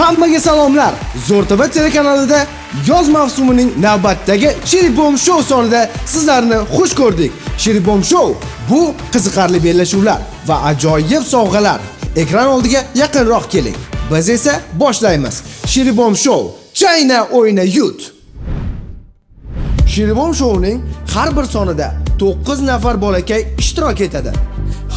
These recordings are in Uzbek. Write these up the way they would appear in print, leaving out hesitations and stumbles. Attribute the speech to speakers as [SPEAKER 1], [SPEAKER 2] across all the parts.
[SPEAKER 1] Hammaga salomlar. Zo'rtaba telekanalida yoz mavsumining navbatdagi Shiribom Show sonida sizlarni xush ko'rdik. Shiribom Show bu qiziqarli bellashuvlar va ajoyib sovg'alar. Ekran oldiga yaqinroq keling. Biz esa boshlaymiz. Shiribom Show. Chayna o'yna yut. Shiribom Show'ning har bir sonida 9 nafar bolakay ishtirok etadi.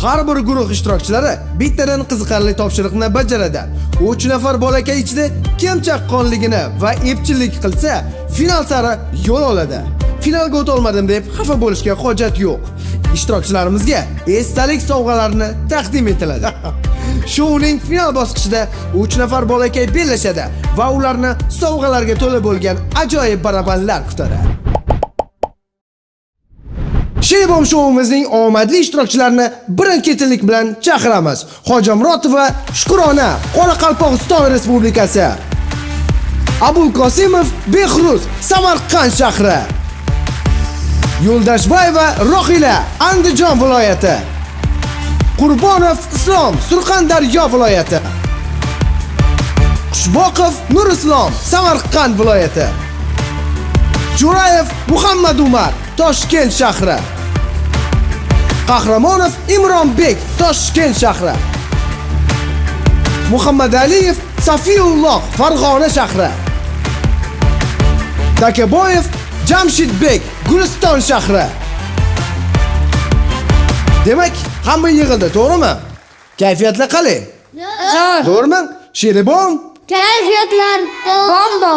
[SPEAKER 1] Har bir guruh ishtirokchilari bittadan qiziqarli topshiriqni bajaradi. 3 nafar bolakay ichida kim chaqqonligini va epchillik qilsa, final sari yo'l oladi. Finalga o'ta olmadim deb xafa bo'lishga hojat yo'q. Ishtirokchilarimizga esdalik sovg'alarini taqdim etiladi. Shouning final bosqichida 3 nafar bolakay bellashadi va ularni sovg'alarga to'la bo'lgan ajoyib barabanlar kutadi. Shiribom Show'imizning omadli ishtirokchilarini birin-ketinlik bilan chaqiramiz. Hojamurotov va Shukrona, Qoraqalpog'iston Respublikasi. Abulqosimov, Behruz, Samarqand shahri. Yo'ldashbayeva Rohila, Andijon viloyati. Qurbonov Islom, Surxondaryo viloyati. Xushboqov Nurislom, Samarqand viloyati. Jo'rayev Muhammad Umar, Toshkent shahri. Qahramonov Imronbek, Toshkent shahri. Muhammad-Aliyev Safiyulloh, Farg'ona shahri. Takaboyev Jamshidbek, Guliston shahri. Demak, hamma yig'ildi, to'g'rimi? Kayfiyatlar qalay? To'g'rimi? Shiribom?
[SPEAKER 2] Kayfiyatlar bomba.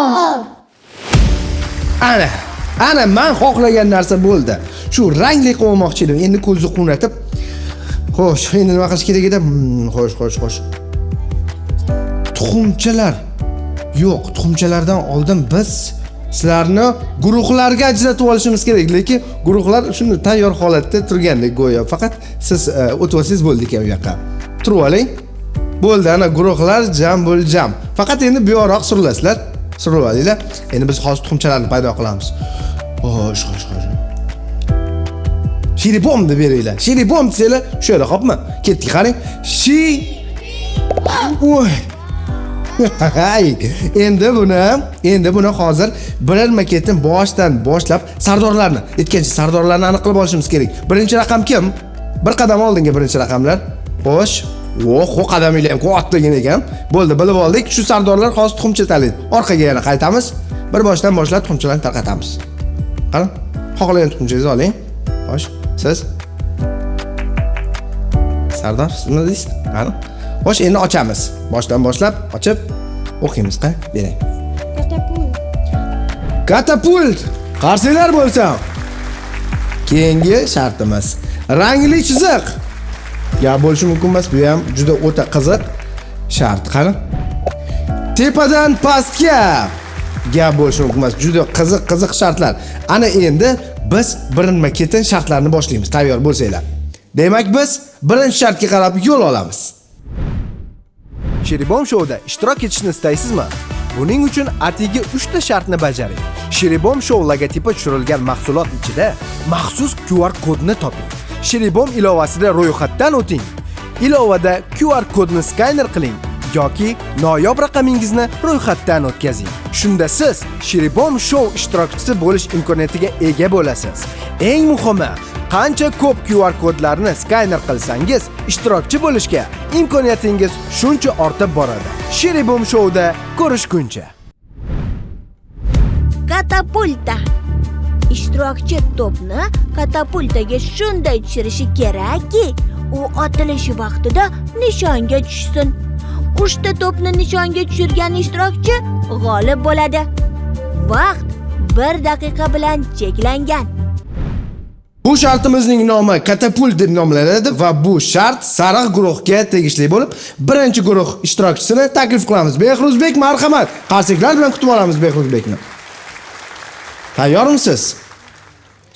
[SPEAKER 1] Ana men xohlagan narsa bo'ldi. Shu rangli qo'ymoqchi edim. Endi ko'zni qunratib. Xo'sh, endi nima qilish kerak edi? Xo'sh. Tuxumchalar. Yo'q, tuxumchalardan oldin biz sizlarni guruhlarga ajratib olishimiz kerak, lekin guruhlar shunday tayyor holatda turgandek go'yo. Faqat siz o'tib olsangiz bo'ldi ekan u yoqqa. Turib oling. Bo'ldi, ana guruhlar jam. Faqat endi bu yoqroq surilasizlar. Surib olinglar. Endi biz hozir tuxumchalarni paydo qilamiz. Xo'sh. Shiribom deb beringlar. Shiribom desanglar, shu yerda qopmi? Ketdik, qarang. Voy. Endi buni hozir birma-ketin boshdan boshlab sardorlarni, aytgancha sardorlarni aniq qilib olishimiz kerak. Birinchi raqam kim? Bir qadam oldinga birinchi raqamlar. Xo'sh. Qadaminglar ham qo'yatligin ekan. Bo'ldi, bilib oldik. Shu sardorlar hozir tuxumcha talaydi. Orqaga yana qaytamiz. Bir boshdan boshlab tuxumchalarni tarqatamiz. Qarang, xohlagan tuxumchangizni oling. Xo'sh, siz Sardor, siz nima deysiz? Qarang. Xo'sh, endi ochamiz. Boshdan boshlab ochib o'qiymiz, qay? Bering. Katapult. Qarsinglar bo'lsa. Keyingi shartimiz rangli chiziq. Gap bo'lishi mumkin emas, bu ham juda o'ta qiziq shart. Qarang. Tepadan pastga. Gap bo'lishi mumkin emas, juda qiziq shartlar. Ana endi biz birinma-ketin shartlarni boshlaymiz. Tayyor bo'lsanglar. Demak, biz birinchi shartga qarab yo'l olamiz. Shiribom Show'da ishtirok etishni istaysizmi? Buning uchun atigi 3 ta shartni bajaring. Shiribom Show logotipi tushirilgan mahsulot ichida maxsus QR kodni toping. Shiribom ilovasida ro'yxatdan o'ting. Ilovada QR kodni skaner qiling yoki noyob raqamingizni ro'yxatdan o'tkazing. Shunda siz Shiribom Show ishtirokchisi bo'lish imkoniyatiga ega bo'lasiz. Eng muhimi, qancha ko'p QR kodlarni skaner qilsangiz, ishtirokchi bo'lishga imkoniyatingiz shuncha ortib boradi. Shiribom Show'da ko'rishguncha.
[SPEAKER 2] Katapulta. Ishtirokchi to'pni katapultaga shunday tushirishi kerakki, u otilishi vaqtida nishonga tushsin. 3 ta to'pni nishonga tushirgan ishtirokchi g'olib bo'ladi. Vaqt 1 daqiqa bilan cheklangan.
[SPEAKER 1] Bu shartimizning nomi katapult deb nomlanadi va bu shart sariq guruhga tegishli bo'lib, birinchi guruh ishtirokchisini taklif qilamiz. Behruzbek, marhamat. Qarsiklar bilan kutib olamiz Behruzbekni. Tayyormisiz?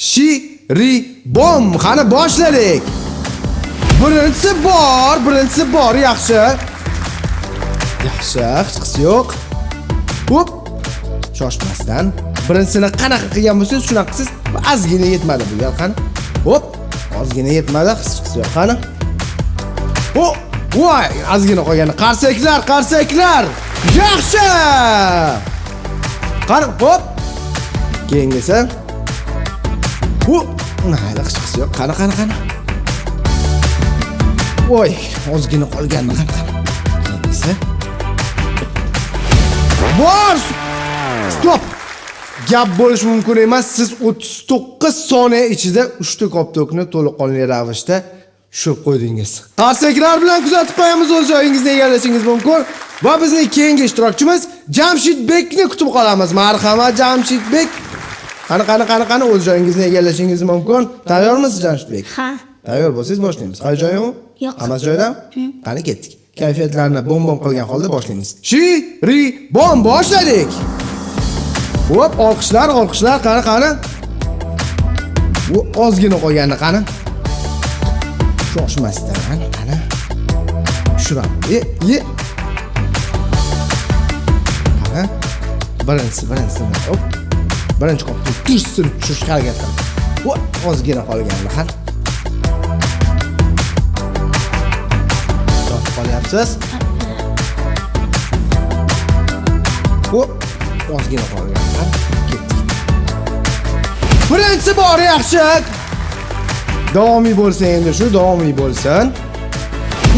[SPEAKER 1] Shiribom, qani boshladik. Birinchisi bor, yaxshi. Hech qisi yo'q. Hop. Shoshmasdan. Birinchisini qanaqa qilgan bo'lsangiz, shunaqa qilsiz. Ozgina yetmadi bu gal qani. Hop, ozgina yetmadi, hech qisi yo'q qani. Voy, ozgina qolgan. Qarsaklar. Yaxshi! Qani, hop. Keyingisi. Hop. Mayli, hech qisi yo'q. Qani. Voy, ozgina qolgandi. Keyingisi. Bor! Stop! Gap bo'lish mumkin emas. Siz 39 soniya ichida 3 ta koptokni to'laqonli ravishda tushirib qo'ydingiz. Qarsaklar bilan kuzatib qo'yamiz, o'z joyingizni egallashingiz mumkin. Va bizning keyingi ishtirokchimiz Jamshidbekni kutib qolamiz. Marhamat Jamshidbek. Qani, o'z joyingizni egallashingiz mumkin. Tayyormisiz Jamshidbek?
[SPEAKER 2] Ha.
[SPEAKER 1] Tayyor bo'lsangiz boshlaymiz. Qay joyingmi?
[SPEAKER 2] Yo'q.
[SPEAKER 1] Hammasi joyida? Qani ketdik. Kayfiyatlarni bom qilgan holda boshlaymiz. Shiri bom boshladik. Hop, olqishlar, qani. Bu ozgina qolgandi, qani. Shoshmasdan, qani. Tushiramiz. Qani. Birinchi. Hop. Birinchi qopni tushirishga harakat qiling. Hop, ozgina qolgandi, qani. Qolyapsiz. Hop, ozgina qolgan. Ketdik. Birinchisi bor, yaxshi. Davomiy bo'lsa endi shu, davomiy bo'lsin.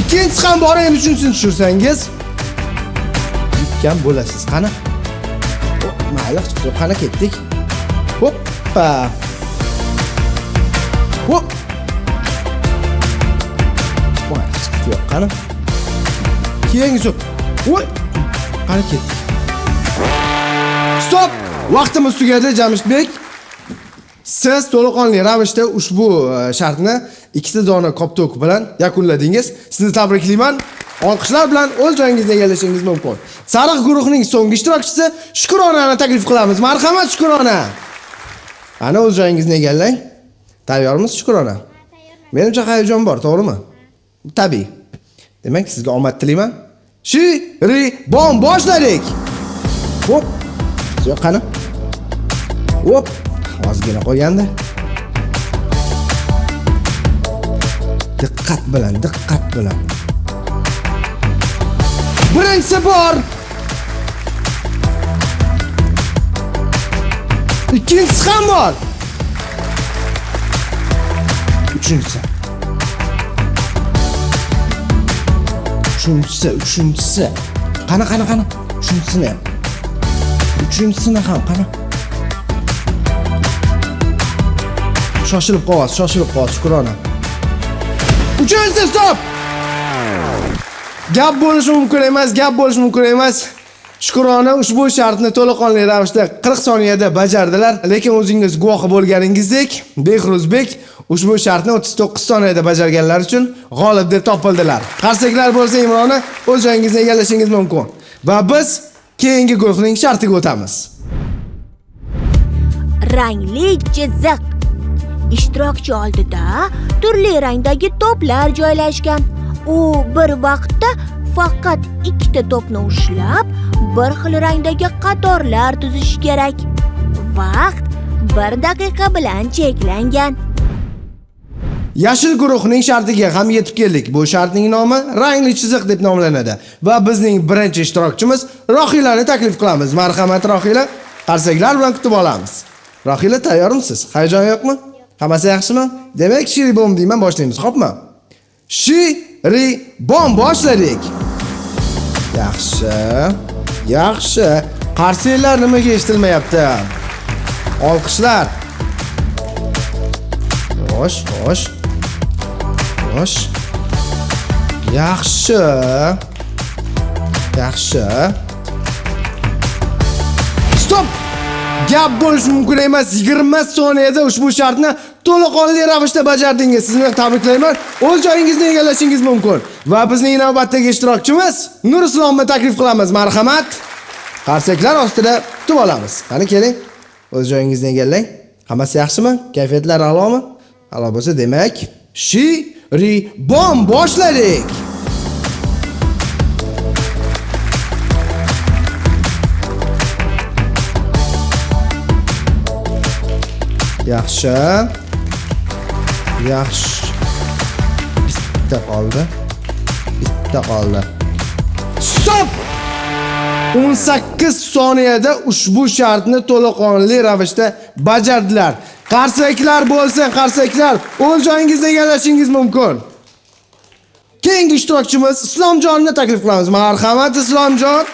[SPEAKER 1] Ikkinchisi ham bor, endi uchinchisini tushirsangiz yutgan bo'lasiz. Qani? Hop, mayli, chiqib qani ketdik. Hoppa. Hop. Voy, chiqib yo'q, qani. Keyingisi. Voy. Qani ketdik. Stop! Vaqtimiz tugadi Jamshidbek. Siz to'laqonli ravishda ushbu shartni 2 dona koptok bilan yakunladingiz. Sizni tabriklayman. Olqishlar bilan o'z joyingizni egallashingiz mumkin. Sariq guruhning so'nggi ishtirokchisi Shukronani taklif qilamiz. Marhamat Shukrona. Ana o'z joyingizni egallang. Tayyormisiz Shukrona? Menimcha hayajon bor, to'g'rimi? Tabiiy. Demak, sizga omad tilayman. Shiri bom boshladik. Hop. Yo'q, qani. Hop. Ozgina qolgandi. Diqqat bilan. Birinchisi bor. Ikkinchisi ham bor. Uchinchisi. Qani. Uchinchisini ham qani. Shoshilib qo'yasiz, Shukrona. Uchinchisi stop. Gap bo'lishi mumkin emas. Shukrona ushbu shartni to'laqonli ravishda 40 soniyada bajardilar, lekin o'zingiz guvohi bo'lganingizdek, Behruzbek ushbu shartni 39 soniyada bajarganlar uchun g'olib deb topildilar. Qarsaklar bo'lsa Imronni o'z joyingizni egallashingiz mumkin. Va biz keyingi guruhning shartiga o'tamiz.
[SPEAKER 2] Rangli chiziq. Ishtirokchi oldida turli rangdagi to'plar joylashgan. U bir vaqtda faqat 2 ta to'pni ushlab, bir xil rangdagi qatorlar tuzish kerak. Vaqt 1 daqiqa bilan cheklangan.
[SPEAKER 1] Yashil guruhning shartiga ham yetib keldik. Bu shartning nomi rangli chiziq deb nomlanadi va bizning birinchi ishtirokchimiz Rohilani taklif qilamiz. Marhamat Rohila, qarsaklar bilan kutib olamiz. Rohila, tayyormisiz? Hayajon yo'qmi? Hammasi yaxshimi? Demak, shiri bom deyman, boshlaymiz, xo'pmi? Shiri bom boshladik. Yaxshi. Qarsaklar nimaga eshitilmayapti? Olqishlar. Xo'sh. Yaxshi. Stop! Gap bo'lish mumkin emas. 20 soniyada ushbu shartni to'laqonli ravishda bajardingiz. Sizni tabriklayman. O'z joyingizni egallashingiz mumkin. Va bizning navbatdagi ishtirokchimiz Nurislomni taklif qilamiz. Marhamat. Qarsaklar ostida kutib olamiz. Qani keling. O'z joyingizni egallang. Hammasi yaxshimi? Kayfiyatlar a'lomi? A'lo bo'lsa, demak, shiri bom boshladik. Yaxshi. Bitta qoldi. Stop! 18 soniyada ushbu shartni to'laqonli ravishda bajardilar. Qarsaklar bo'lsin, qarsaklar. O'z joyingizni egallashingiz mumkin. Keyingi ishtirokchimiz Islomjonni taklif qilamiz. Marhamat Islomjon.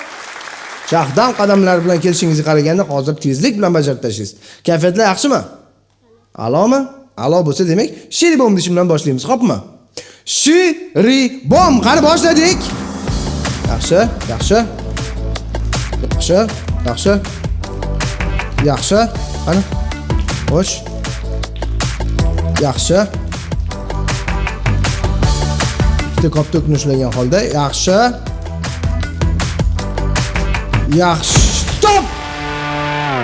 [SPEAKER 1] Shaxdam qadamlar bilan kelishingizni qaraganda hozir tezlik bilan bajarib tashlaysiz. Kayfiyatlar yaxshimi? A'lomi? A'lo bo'lsa demak, Shiribom dishim bilan boshlaymiz, xo'pmi? Shiribom, qani boshladik. Yaxshi, yaxshi. Yaxshi, yaxshi. Yaxshi. Qani. Xo'sh. Yaxshi. Bitta koptok nushlagan holda. Yaxshi. Yaxshi. Stop!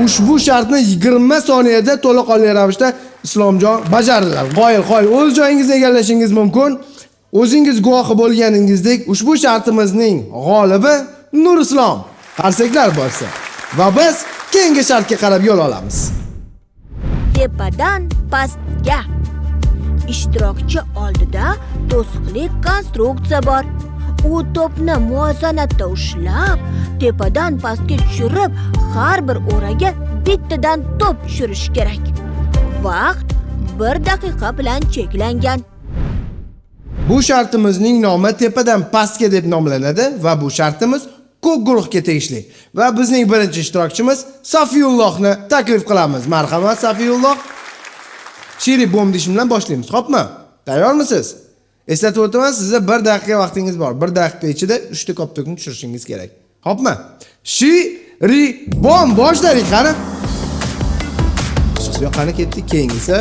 [SPEAKER 1] Ushbu shartni 20 soniyada to'laqonli ravishda Islomjon bajardilar. Qoyil, o'z joyingizni egallashingiz mumkin. O'zingiz guvohi bo'lganingizdek, ushbu shartimizning g'olibi Nurislom. Qarsaklar bo'lsa va biz keyingi shartga qarab yo'l olamiz.
[SPEAKER 2] Tepadan pastga. Ishtirokchi oldida to'siqli konstruksiya bor. U to'pni muvozanatda ushlab, tepadan pastga tushirib, har bir o'raga bittadan to'p tushirish kerak. Vaqt 1 daqiqa bilan cheklangan.
[SPEAKER 1] Bu shartimizning nomi tepadan pastga deb nomlanadi va bu shartimiz ko'k guruhga tegishli. Va bizning birinchi ishtirokchimiz Safiyullohni taklif qilamiz. Marhamat Safiyulloh. Shiribom dishim bilan boshlaymiz, xo'pmi? Tayyormisiz? Eslatib o'taman, sizga 1 daqiqa vaqtingiz bor. 1 daqiqa ichida 3 ta koptokni tushirishingiz kerak. Xo'pmi? Shiribom boshladik qani. Siz yoqani ketdik, keyingisi.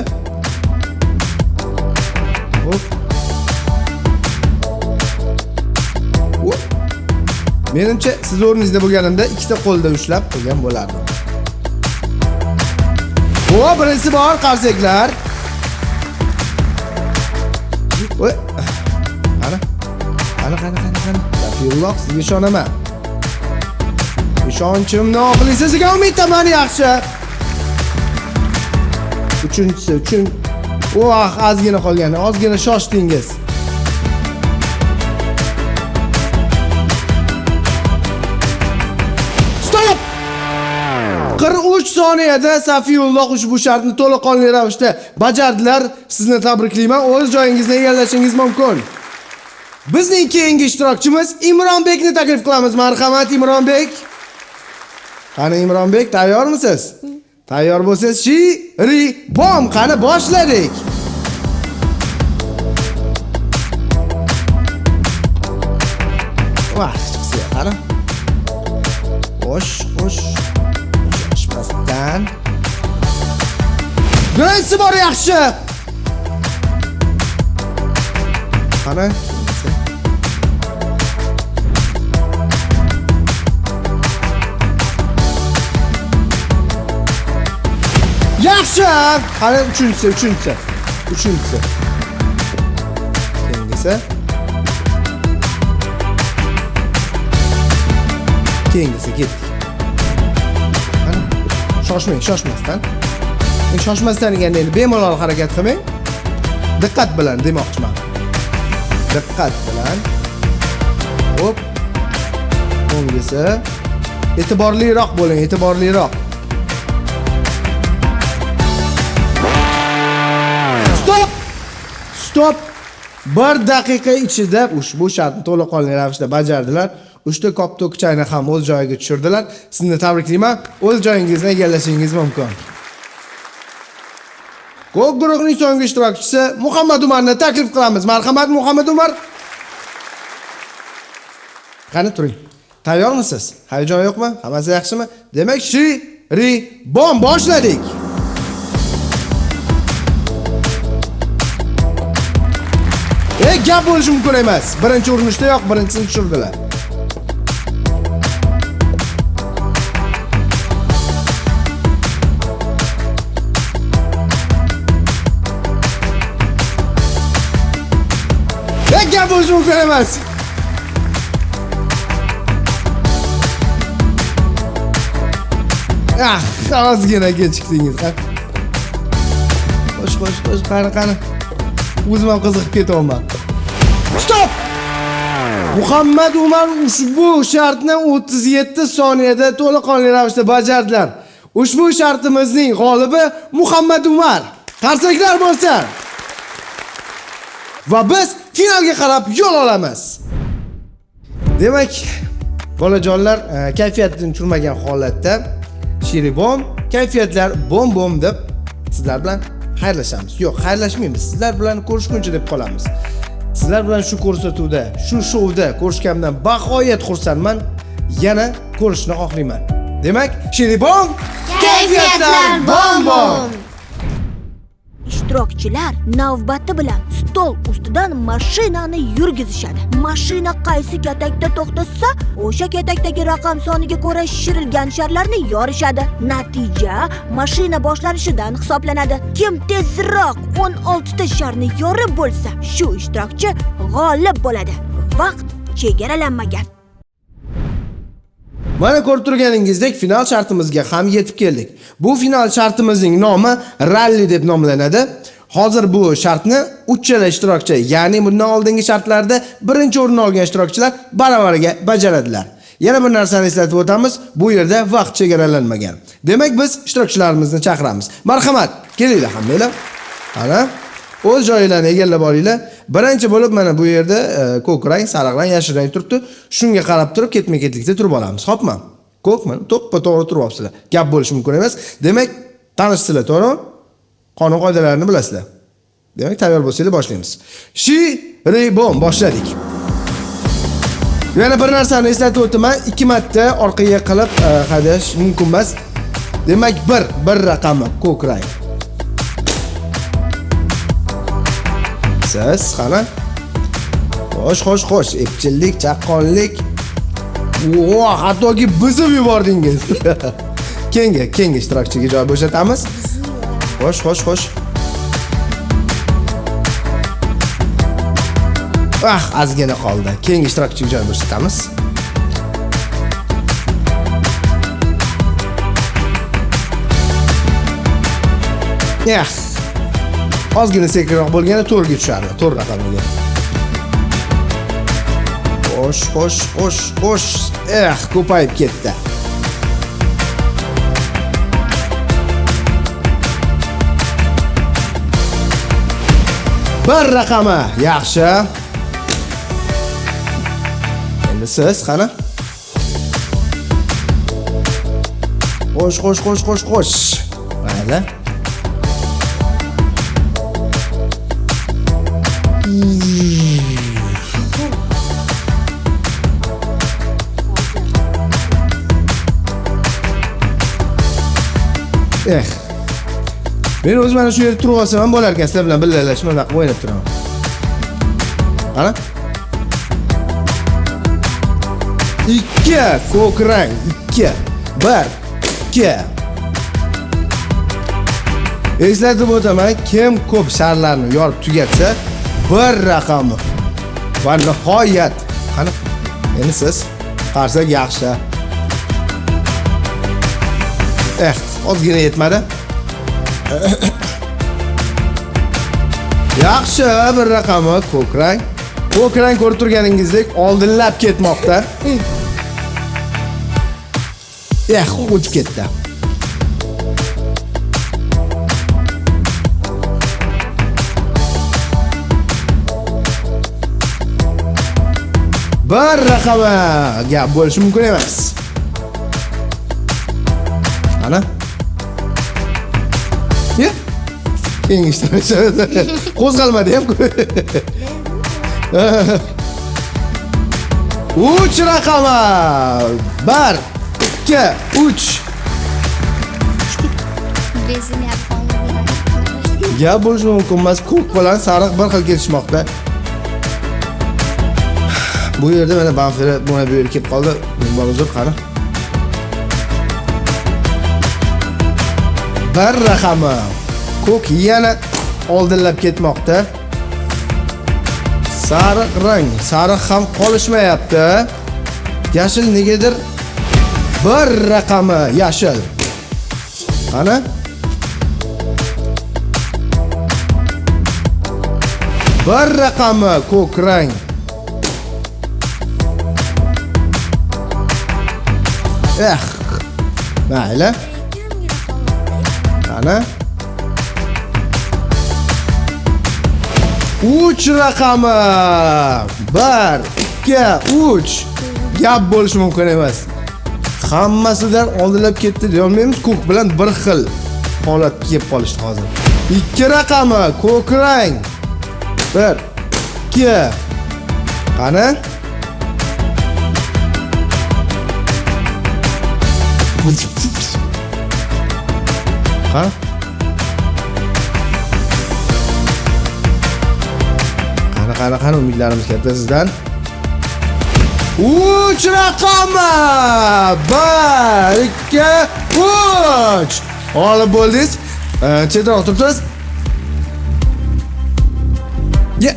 [SPEAKER 1] Hop. Menimcha siz o'rningizda bo'lganimda ikkita qo'lda ushlab qo'ygan bo'lardim. O, birinchisi bor, qarsaklar. Voy. Qani. Safiyulloh, sizga ishonaman. Ishonchimni oqli sizga umiddaman, yaxshi. Uchinchisi. Ozgina qolgan, ozgina shoshdingiz. Stop! 43 soniyada Safiyulloh ushbu shartni to'laqonli ravishda bajardilar. Sizni tabriklayman. O'z joyingizni egallashingiz mumkin. Bizning keyingi ishtirokchimiz Imronbekni taklif qilamiz. Marhamat Imronbek. Qani Imronbek, tayyormisiz? Tayyor bo'lsangiz, Shiribom, qani boshladik. Vah, chiqsa qani. Xo'sh. Shoshmasdan. Birinchisi bor, yaxshi. Qani. Yaxshi. Qani uchinchisi. Keyingisi ketdik. Qani shoshmasdan. Shoshmasdan deganda endi bemalol harakat qilmang. Diqqat bilan demoqchiman. Diqqat bilan. Hop. O'ngisi. E'tiborliroq bo'ling, e'tiborliroq. Stop! 1 daqiqa ichida ushbu shartni to'laqonli ravishda bajardilar. 3 ta koptokchani ham o'z joyiga tushirdilar. Sizni tabriklayman. O'z joyingizni egallashingiz mumkin. Ko'k guruhning so'nggi ishtirokchisi Muhammad Umarni taklif qilamiz. Marhamat Muhammad Umar. Qani turing. Tayyormisiz? Hayajon yo'qmi? Hammasi yaxshimi? Demak, Shiribom boshladik. Gap bo'lishi mumkin emas. Birinchi urinishda yo'q, birinchisini tushirdilar. Gap bo'lishi mumkin emas. Ozgina kechikdingiz. Qo'sh, qani. O'zim ham qiziqib ketyapman. Stop! Muhammad Umar ushbu shartni 37 soniyada to'liqonli ravishda bajardilar. Ushbu shartimizning g'olibi Muhammad Umar. Qarsaklar bo'lsin. Va biz finalga qarab yo'l olamiz. Demak, bolajonlar kayfiyatni tushirmagan holatda Shiribom kayfiyatlar bom deb sizlar bilan xayrlashamiz. Yo'q, xayrlashmaymiz. Sizlar bilan ko'rishguncha deb qolamiz. Sizlar bilan shu ko'rsatuvda, shu shouda ko'rishganimdan bag'oyat xursandman. Yana ko'rishni xohlayman. Demak, Shiribom
[SPEAKER 2] Kayfiyatlar bom. Ishtirokchilar navbati bilan stol ustidan mashinani yurgizishadi. Mashina qaysi katakda to'xtasa, o'sha katakdagi raqam soniga ko'ra shishirilgan sharlarni yorishadi. Natija mashina boshlanishidan hisoblanadi. Kim tezroq 16 ta sharni yorib bo'lsa, shu ishtirokchi g'olib bo'ladi. Vaqt chegaralanmagan.
[SPEAKER 1] Mana ko'rib turganingizdek, final shartimizga ham yetib keldik. Bu final shartimizning nomi ralli deb nomlanadi. Hozir bu shartni uchala ishtirokchi, ya'ni bundan oldingi shartlarda birinchi o'rinni olgan ishtirokchilar baravariga bajaradilar. Yana bir narsani eslatib o'tamiz, bu yerda vaqt chegaralanmagan. Demak, biz ishtirokchilarimizni chaqiramiz. Marhamat, kelinglar hammanglar. Ana, o'z joyinglarni egallab olinglar. Birinchi bo'lib mana bu yerda ko'k rang, sariq rang, yashil rang turibdi. Shunga qarab turib ketma-ketlikda turib olamiz. Xo'pmi? Ko'kmi? To'ppa-to'g'ri turib olibsizlar. Gap bo'lishi mumkin emas. Demak, tanishsizlar, to'g'rimi? Qonun qoidalarini bilasizlar. Demak, tayyor bo'lsanglar boshlaymiz. Shiribom boshladik. Yana bir narsani eslatib o'taman, 2 marta orqaga qilib hadash mumkin emas. Demak, bir raqami ko'k rang. Siz qani? Xo'sh, epchillik, chaqqonlik. Hattoki buzib yubordingiz. Keyingi ishtirokchiga joy bo'shatamiz. Xo'sh. Ozgina qoldi. Keyingi ishtirokchiga joy bo'shatamiz. Ozgina sekinroq bo'lganda 4 ga tushardi, 4 raqamiga. Xo'sh. Ko'payib ketdi. Bir raqami, yaxshi. Endi siz qani? Xo'sh. Mayli. Men o'zim mana shu yerda turib olsam ham bo'lar ekan, sizlar bilan birgalashib mana bunaqa o'ynab turaman. Qani? 2 ko'k rang, 2 1 2. Eslatib o'taman, kim ko'p sharlarni yorib tugatsa, bir raqami. Va nihoyat, qani? Endi siz qarsak yaxshi. Ozgina yetmadi. Yaxshi, bir raqami ko'k rang. Ko'k rang ko'rib turganingizdek oldinlab ketmoqda. O'tib ketdi. Bir raqami gap bo'lishi mumkin emas. Ana. Keyingi ishtirokchi qo'zg'almadi ham. 3 raqami. 1 2 3. Gap bo'lishi mumkin emas. Ko'k bilan sariq bir xil ketishmoqda. Bu yerda mana banfira buna bu yerga kelib qoldi. Men uzr qani. Bir raqami. Ko'k yana oldinlab ketmoqda. Sariq rang, sariq ham qolishmayapti. Yashil negadir bir raqami yashil. Qani? Bir raqami ko'k rang. Mayli. Qani? 3 raqami. 1, 2, 3. Gap bo'lishi mumkin emas. Hammasidan oldinlab ketdi deya olmaymiz. Ko'k bilan bir xil holatga kelib qolishdi hozir. 2 raqami ko'k rang. 1, 2. Qani? Ha? Qani umidlarimiz katta sizdan. 3 raqami. 1, 2, 3. Olib bo'ldingiz. Chetroq turibsiz. Ye.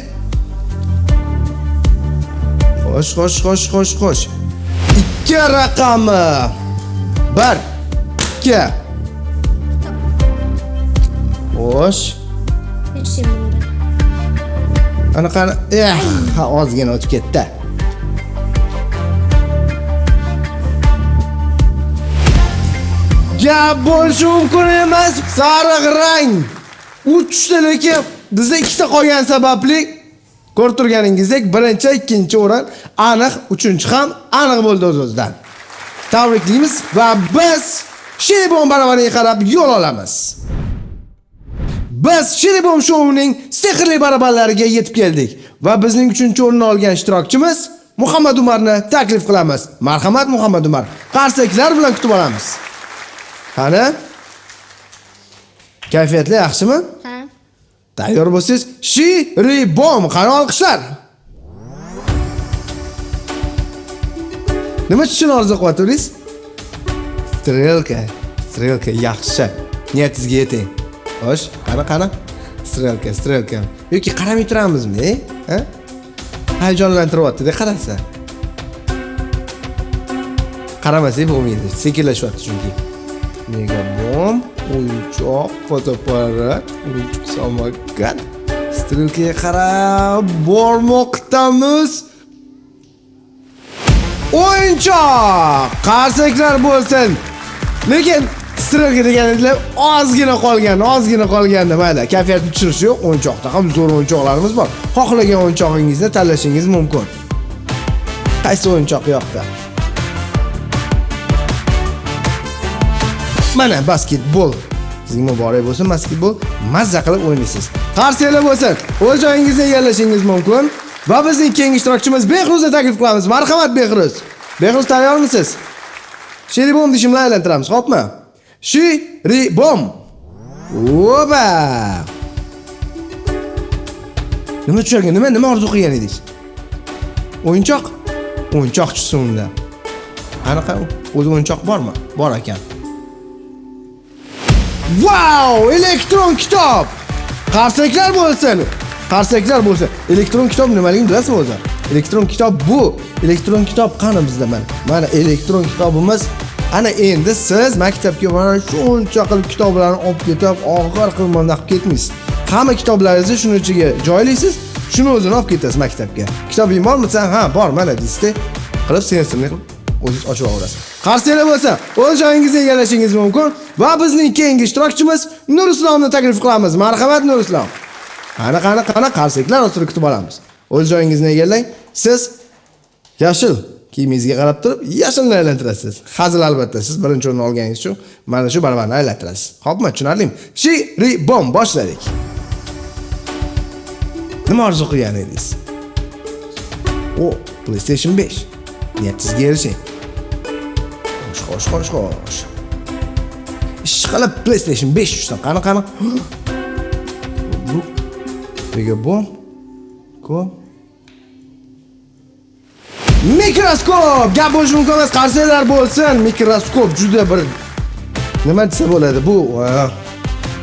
[SPEAKER 1] Xo'sh. 2 raqami. 1, 2. Xo'sh. Qani. Ozgina o'tib ketdi. Gap bo'lishi mumkin emas. Sariq rang. 3 ta lekin bizda 2 ta qolgan sababli ko'rib turganingizdek, birinchi, ikkinchi o'rin aniq, uchinchi ham aniq bo'ldi o'z-o'zidan. Tabriklaymiz va biz Sheribom baravariga qarab yo'l olamiz. Biz Sheribom shouning sehrli barabarlariga yetib keldik va bizning 3-o'rinni olgan ishtirokchimiz Muhammad Umarni taklif qilamiz. Marhamat Muhammad Umar, qarsaklar bilan kutib olamiz. Qani? Kayfiyatli yaxshimi?
[SPEAKER 2] Ha.
[SPEAKER 1] Tayyor bo'lsangiz, Sheribom, qani olqishlar. Nima uchun orzu qilyapsiz? Strelka yaxshi. Niyatingizga yeting. Xo'sh, qani? Strelka. Yoki qaramay turamizmi, ha? Hayajonlantiryapti-da qarasa. Qaramasak bo'lmaydi. Sekinlashyapti chunki. Mega bomb, o'yinchoq, fotoapparat, o'yinchoq samokat. Strelkaga qarab bormoqdamiz. O'yinchoq! Qarsaklar bo'lsin. Lekin strelka deganingizlar ozgina qolganda, mayli, kayfiyatni tushirish yo'q. O'yinchoqda ham zo'r o'yinchoqlarimiz bor. Xohlagan o'yinchog'ingizni tanlashingiz mumkin. Qaysi o'yinchoq yoqdi? Mana basketbol. Sizga muborak bo'lsin, basketbol mazza qilib o'ynaysiz. Qarsaklar bo'lsin. O'z joyingizni egallashingiz mumkin. Va bizning keyingi ishtirokchimiz Behruzni taklif qilamiz. Marhamat Behruz. Behruz, tayyormisiz? Sheribom dishim bilan aylantiramiz, xo'pmi? Sheribom. Oba! Nima tushirgan? Nima orzu qilgan edingiz? O'yinchoq? O'yinchoqchisi unda. Qanaqa? O'zi o'yinchoq bormi? Bor ekan. Wow! Elektron kitob. Qarsaklar bo'lsin. Elektron kitob nimaligini bilasizmi o'zi? Elektron kitob bu. Elektron kitob qani bizda mana elektron kitobimiz. Ana endi siz maktabga mana shuncha qilib kitoblarni olib ketib, og'ir qilmanda qilib ketmaysiz. Hamma kitoblaringizni shuning ichiga joylaysiz, shuni o'zini olib ketasiz maktabga. Kitobing bormi? Ha, bor, mana deysiz. Qilib sensorni qilib o'zingiz ochib olasiz. Qarsaklar bo'lsa, o'z joyingizni egallashingiz mumkin va bizning keyingi ishtirokchimiz Nurislomni taklif qilamiz. Marhamat Nurislom. Qani qarsaklar ostida kutib olamiz. O'z joyingizni egallang. Siz yashil kiyimingizga qarab turib, yashilni aylantirasiz. Hazil albatta, siz birinchi o'rinni olganingiz uchun mana shu barabarni aylantirasiz. Xo'pmi, tushunarlimi? Sheribom boshladik. Nima orzu qilgan edingiz? PlayStation 5. Niyatingizga erishing. Xo'sh. Ishqilib PlayStation 5 tushsin. Qani? Mega bomb. Mikroskop. Gap bo'lishi mumkin emas, qarsaklar bo'lsin. Mikroskop juda bir nima desa bo'ladi, bu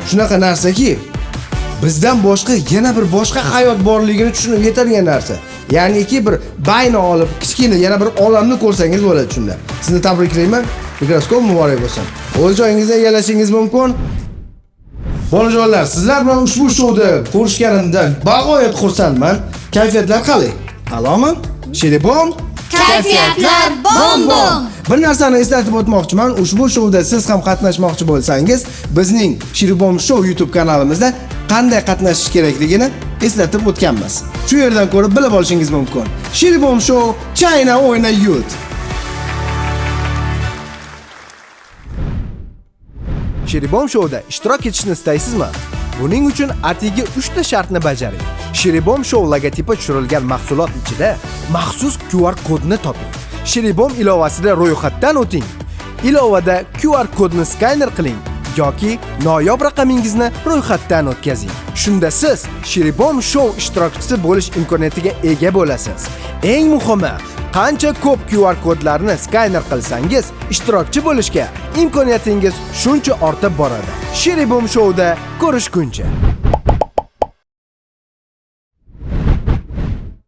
[SPEAKER 1] shunaqa narsaki, bizdan boshqa yana bir boshqa hayot borligini tushunib yetadigan narsa. Ya'niki bir bayni olib, kichkina yana bir olamni ko'rsangiz bo'ladi shunda. Sizni tabriklayman. Mikroskop muborak bo'lsin. O'z joyingizda egallashingiz mumkin. Bolajonlar, sizlar bilan ushbu shouda ko'rishganimdan bag'oyat xursandman. Kayfiyatlar qalay? Alomi? Sheribom,
[SPEAKER 3] Kayfiyatlar bom-bom.
[SPEAKER 1] Bir narsani eslatib o'tmoqchiman. Ushbu shouda siz ham qatnashmoqchi bo'lsangiz, bizning Shiribom Show YouTube kanalimizda qanday qatnashish kerakligini eslatib o'tganmiz. Shu yerdan ko'rib bilib olishingiz mumkin. Shiribom Show China o'yna yut. Shiribom Showda ishtirok etishni istaysizmi? Buning uchun atigi 3 ta shartni bajaring. Shiribom Show logotipi tushirilgan mahsulot ichida maxsus QR kodni toping. Shiribom ilovasida ro'yxatdan o'ting. Ilovada QR kodni skaner qiling yoki noyob raqamingizni ro'yxatdan o'tkazing. Shunda siz Shiribom Show ishtirokchisi bo'lish imkoniyatiga ega bo'lasiz. Eng muhimi, qancha ko'p QR kodlarni skaner qilsangiz, ishtirokchi bo'lishga imkoniyatingiz shuncha ortib boradi. Shiribom Showda ko'rishguncha.